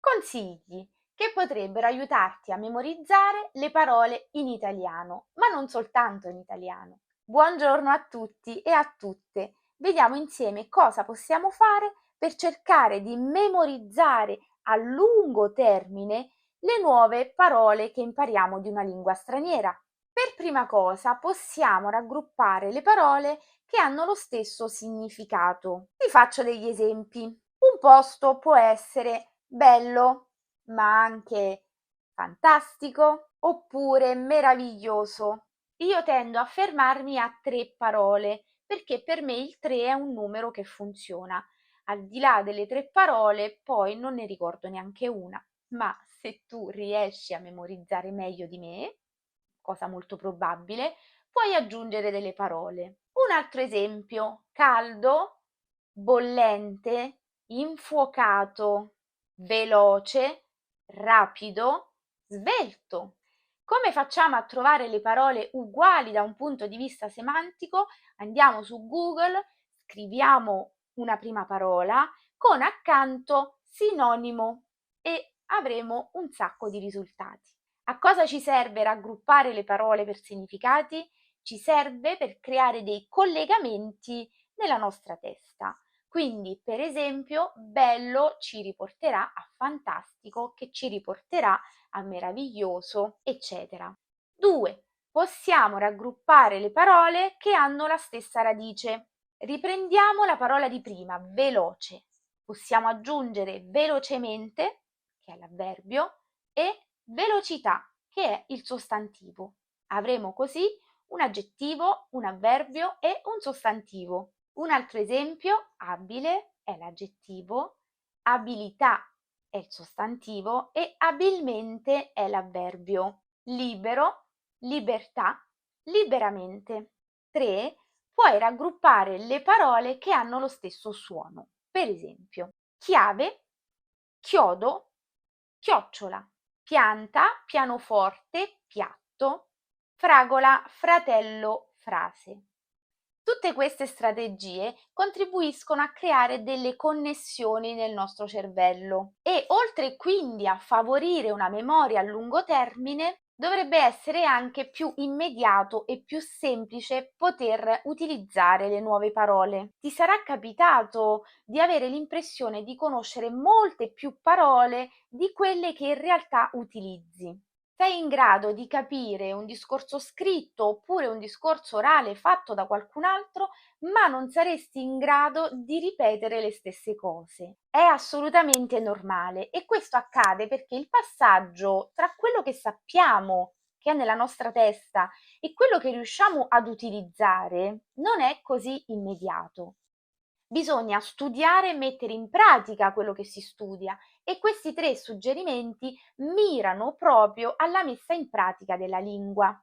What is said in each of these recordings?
Consigli che potrebbero aiutarti a memorizzare le parole in italiano, ma non soltanto in italiano. Buongiorno a tutti e a tutte. Vediamo insieme cosa possiamo fare per cercare di memorizzare a lungo termine le nuove parole che impariamo di una lingua straniera. Per prima cosa possiamo raggruppare le parole che hanno lo stesso significato. Ti faccio degli esempi. Un posto può essere bello, ma anche fantastico oppure meraviglioso. Io tendo a fermarmi a 3 parole perché per me il 3 è un numero che funziona. Al di là delle 3 parole poi non ne ricordo neanche una, ma se tu riesci a memorizzare meglio di me, cosa molto probabile, puoi aggiungere delle parole. Un altro esempio: caldo, bollente, infuocato, veloce, rapido, svelto. Come facciamo a trovare le parole uguali da un punto di vista semantico? Andiamo su Google, scriviamo una prima parola con accanto sinonimo e avremo un sacco di risultati. A cosa ci serve raggruppare le parole per significati? Ci serve per creare dei collegamenti nella nostra testa. Quindi, per esempio, bello ci riporterà a fantastico, che ci riporterà a meraviglioso, eccetera. 2. Possiamo raggruppare le parole che hanno la stessa radice. Riprendiamo la parola di prima, veloce. Possiamo aggiungere velocemente, che è l'avverbio, e velocità, che è il sostantivo. Avremo così un aggettivo, un avverbio e un sostantivo. Un altro esempio: abile è l'aggettivo, abilità è il sostantivo e abilmente è l'avverbio. Libero, libertà, liberamente. 3. Puoi raggruppare le parole che hanno lo stesso suono. Per esempio, chiave, chiodo, chiocciola, pianta, pianoforte, piatto, fragola, fratello, frase. Tutte queste strategie contribuiscono a creare delle connessioni nel nostro cervello e oltre quindi a favorire una memoria a lungo termine, dovrebbe essere anche più immediato e più semplice poter utilizzare le nuove parole. Ti sarà capitato di avere l'impressione di conoscere molte più parole di quelle che in realtà utilizzi. Sei in grado di capire un discorso scritto oppure un discorso orale fatto da qualcun altro, ma non saresti in grado di ripetere le stesse cose. È assolutamente normale e questo accade perché il passaggio tra quello che sappiamo, che è nella nostra testa, e quello che riusciamo ad utilizzare non è così immediato. Bisogna studiare e mettere in pratica quello che si studia e questi 3 suggerimenti mirano proprio alla messa in pratica della lingua.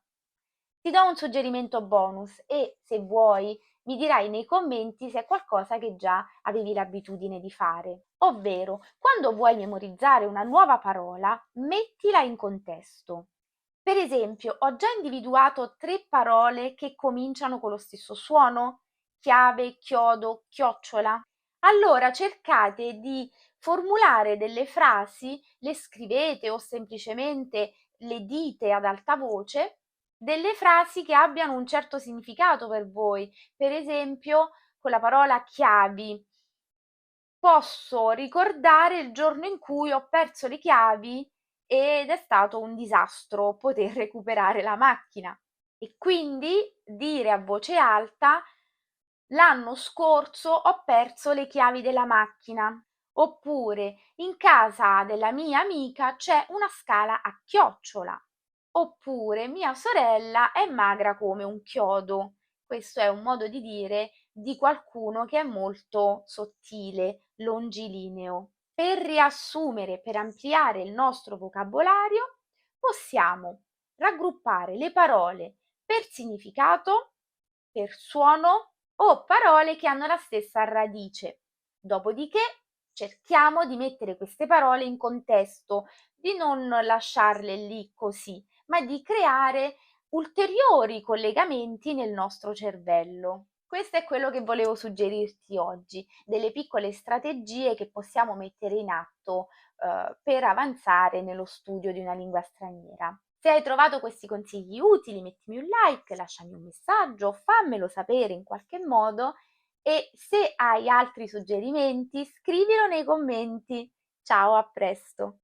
Ti do un suggerimento bonus e, se vuoi, mi dirai nei commenti se è qualcosa che già avevi l'abitudine di fare. Ovvero, quando vuoi memorizzare una nuova parola, mettila in contesto. Per esempio, ho già individuato 3 parole che cominciano con lo stesso suono: chiave, chiodo, chiocciola. Allora cercate di formulare delle frasi, le scrivete o semplicemente le dite ad alta voce, delle frasi che abbiano un certo significato per voi. Per esempio, con la parola chiavi: posso ricordare il giorno in cui ho perso le chiavi ed è stato un disastro poter recuperare la macchina. E quindi dire a voce alta: l'anno scorso ho perso le chiavi della macchina. Oppure in casa della mia amica c'è una scala a chiocciola. Oppure mia sorella è magra come un chiodo. Questo è un modo di dire di qualcuno che è molto sottile, longilineo. Per riassumere, per ampliare il nostro vocabolario, possiamo raggruppare le parole per significato, per suono o parole che hanno la stessa radice. Dopodiché cerchiamo di mettere queste parole in contesto, di non lasciarle lì così, ma di creare ulteriori collegamenti nel nostro cervello. Questo è quello che volevo suggerirti oggi, delle piccole strategie che possiamo mettere in atto, per avanzare nello studio di una lingua straniera. Se hai trovato questi consigli utili, mettimi un like, lasciami un messaggio, fammelo sapere in qualche modo e se hai altri suggerimenti, scrivilo nei commenti. Ciao, a presto!